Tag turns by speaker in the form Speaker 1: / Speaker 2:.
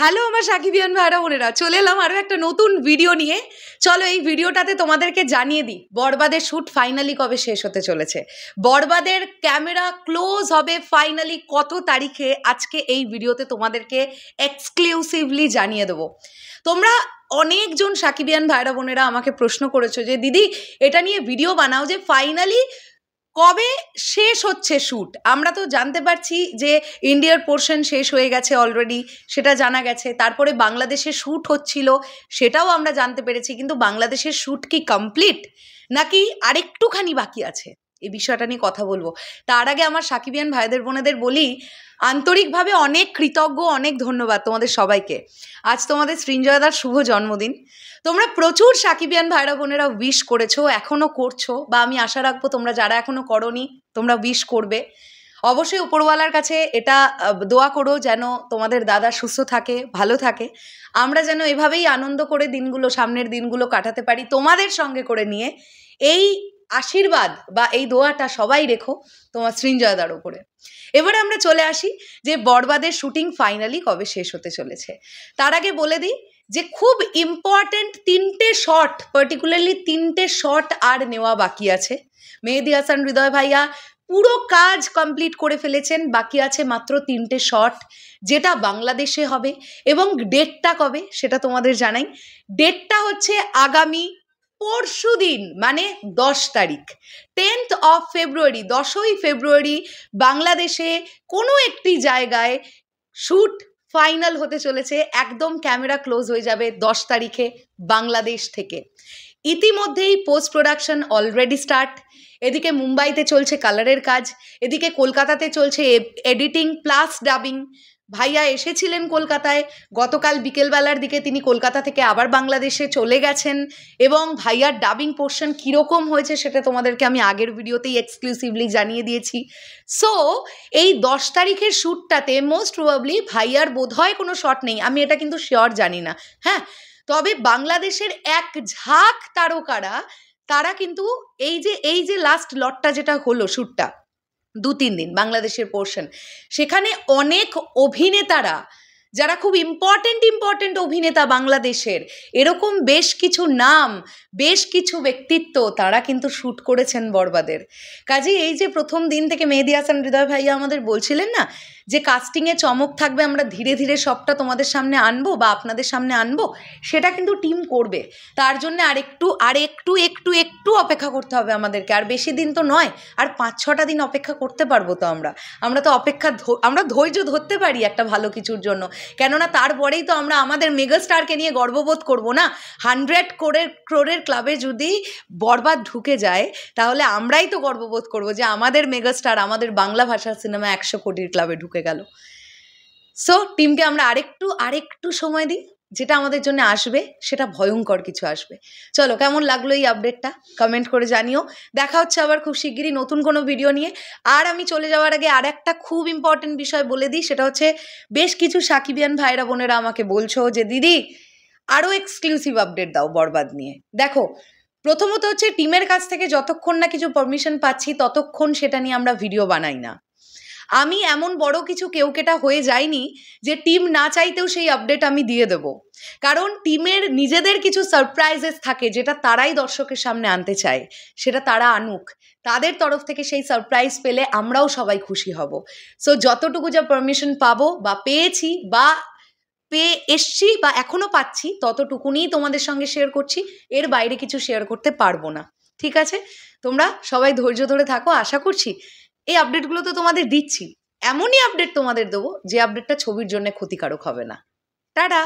Speaker 1: Hello আমার সাকিবিয়ান ভাইরা বোনেরা, চলে এলাম আরও একটা নতুন ভিডিও নিয়ে। চলো এই ভিডিওটাতে তোমাদেরকে জানিয়ে দিই বরবাদের শ্যুট ফাইনালি কবে শেষ হতে চলেছে, বরবাদের ক্যামেরা ক্লোজ হবে ফাইনালি কত তারিখে। আজকে এই ভিডিওতে তোমাদেরকে এক্সক্লুসিভলি জানিয়ে দেবো। তোমরা অনেকজন সাকিবিয়ান ভাইরা বোনেরা আমাকে প্রশ্ন করেছো যে দিদি এটা নিয়ে ভিডিও বানাও যে ফাইনালি কবে শেষ হচ্ছে শ্যুট। আমরা তো জানতে পারছি যে ইন্ডিয়ার পোর্শন শেষ হয়ে গেছে অলরেডি, সেটা জানা গেছে। তারপরে বাংলাদেশে শ্যুট হচ্ছিল, সেটাও আমরা জানতে পেরেছি। কিন্তু বাংলাদেশের শ্যুট কি কমপ্লিট নাকি আরেকটুখানি বাকি আছে, এই বিষয়টা নিয়ে কথা বলবো। তার আগে আমার সাকিবিয়ান ভাইদের বোনেদের বলি আন্তরিকভাবে অনেক কৃতজ্ঞ, অনেক ধন্যবাদ তোমাদের সবাইকে। আজ তোমাদের সৃঞ্জয়দার শুভ জন্মদিন। তোমরা প্রচুর সাকিবিয়ান ভাইরা বোনেরা উইশ করেছো, এখনও করছো, বা আমি আশা রাখবো তোমরা যারা এখনও করোনি তোমরা উইশ করবে। অবশ্যই উপরওয়ালার কাছে এটা দোয়া করো যেন তোমাদের দাদা সুস্থ থাকে, ভালো থাকে। আমরা যেন এভাবেই আনন্দ করে দিনগুলো, সামনের দিনগুলো কাটাতে পারি তোমাদের সঙ্গে করে নিয়ে। এই আশীর্বাদ বা এই দোয়াটা সবাই রেখো তোমার সৃঞ্জয়দার ওপরে। এবারে আমরা চলে আসি যে বরবাদের শুটিং ফাইনালি কবে শেষ হতে চলেছে। তার আগে বলে দিই যে খুব ইম্পর্টেন্ট 3টে শট, পার্টিকুলারলি 3টে শট আর নেওয়া বাকি আছে। মেহেদী হাসান হৃদয় ভাইয়া পুরো কাজ কমপ্লিট করে ফেলেছেন, বাকি আছে মাত্র 3টে শট, যেটা বাংলাদেশে হবে। এবং ডেটটা কবে সেটা তোমাদের জানাই। ডেটটা হচ্ছে আগামী পরশু দিন, মানে 10 তারিখ, 10th of February, 10ই ফেব্রুয়ারি বাংলাদেশে কোনো একটি জায়গায় শ্যুট ফাইনাল হতে চলেছে। একদম ক্যামেরা ক্লোজ হয়ে যাবে 10 তারিখে বাংলাদেশ থেকে। ইতিমধ্যেই পোস্ট প্রোডাকশন অলরেডি স্টার্ট। এদিকে মুম্বাইতে চলছে কালারের কাজ, এদিকে কলকাতাতে চলছে এডিটিং প্লাস ডাবিং। ভাইয়া এসেছিলেন কলকাতায়, গতকাল বিকেলবেলার দিকে তিনি কলকাতা থেকে আবার বাংলাদেশে চলে গেছেন। এবং ভাইয়ার ডাবিং পোর্শন কীরকম হয়েছে সেটা তোমাদেরকে আমি আগের ভিডিওতেই এক্সক্লুসিভলি জানিয়ে দিয়েছি। সো এই 10 তারিখের শ্যুটটাতে মোস্ট প্রবাবলি ভাইয়ার বোধহয় কোনো শট নেই, আমি এটা কিন্তু শিওর জানি না। হ্যাঁ, তবে বাংলাদেশের এক ঝাঁক তারকারা তারা কিন্তু এই যে লাস্ট লটটা যেটা হলো শ্যুটটা 2-3 দিন বাংলাদেশের পোর্শন, সেখানে অনেক অভিনেতারা যারা খুব ইম্পর্টেন্ট অভিনেতা বাংলাদেশের, এরকম বেশ কিছু নাম, বেশ কিছু ব্যক্তিত্ব তারা কিন্তু শ্যুট করেছেন বরবাদের। কাজে এই যে প্রথম দিন থেকে মেহেদী হাসান হৃদয় ভাইয়া আমাদের বলছিলেন না যে কাস্টিংয়ে চমক থাকবে, আমরা ধীরে ধীরে সবটা তোমাদের সামনে আনবো বা আপনাদের সামনে আনবো, সেটা কিন্তু টিম করবে। তার জন্য একটু অপেক্ষা করতে হবে আমাদেরকে। আর বেশি দিন তো নয়, আর 5-6টা দিন অপেক্ষা করতে পারবো তো আমরা তো আমরা ধৈর্য ধরতে পারি একটা ভালো কিছুর জন্য। কেননা তারপরেই তো আমরা আমাদের মেগাস্টারকে নিয়ে গর্ববোধ করবো না। 100 crore ক্লাবে যদি বরবাদ ঢুকে যায় তাহলে আমরাই তো গর্ববোধ করবো যে আমাদের মেগাস্টার, আমাদের বাংলা ভাষার সিনেমা 100 কোটির ক্লাবে ঢুকে গেল। সো টিমকে আমরা আরেকটু সময় দিই, যেটা আমাদের জন্য আসবে সেটা ভয়ঙ্কর কিছু আসবে। চলো, কেমন লাগলো এই আপডেটটা কমেন্ট করে জানিও। দেখা হচ্ছে আবার খুব শিগগিরই নতুন কোনো ভিডিও নিয়ে। আর আমি চলে যাওয়ার আগে আর একটা খুব ইম্পর্টেন্ট বিষয় বলে দিই, সেটা হচ্ছে বেশ কিছু সাকিবিয়ান ভাইরা বোনেরা আমাকে বলছো যে দিদি আরও এক্সক্লুসিভ আপডেট দাও বরবাদ নিয়ে। দেখো, প্রথমত হচ্ছে টিমের কাছ থেকে যতক্ষণ না কিছু পারমিশন পাচ্ছি ততক্ষণ সেটা নিয়ে আমরা ভিডিও বানাই না। আমি এমন বড় কিছু কেউকেটা হয়ে যায়নি যে টিম না চাইতেও সেই আপডেট আমি দিয়ে দেব। কারণ টিমের নিজেদের কিছু সারপ্রাইজেস থাকে যেটা তারাই দর্শকের সামনে আনতে চায়, সেটা তারা আনুক। তাদের তরফ থেকে সেই সারপ্রাইজ পেলে আমরাও সবাই খুশি হব। সো যতটুকু যা পারমিশন পাবো বা পেয়েছি বা পেয়ে এসছি বা এখনও পাচ্ছি ততটুকুনিই তোমাদের সঙ্গে শেয়ার করছি, এর বাইরে কিছু শেয়ার করতে পারবো না। ঠিক আছে, তোমরা সবাই ধৈর্য ধরে থাকো। আশা করছি এই আপডেটগুলো তো তোমাদের দিচ্ছি, এমনই আপডেট তোমাদের দেবো যে আপডেটটা ছবির জন্য ক্ষতিকারক হবে না। টাটা।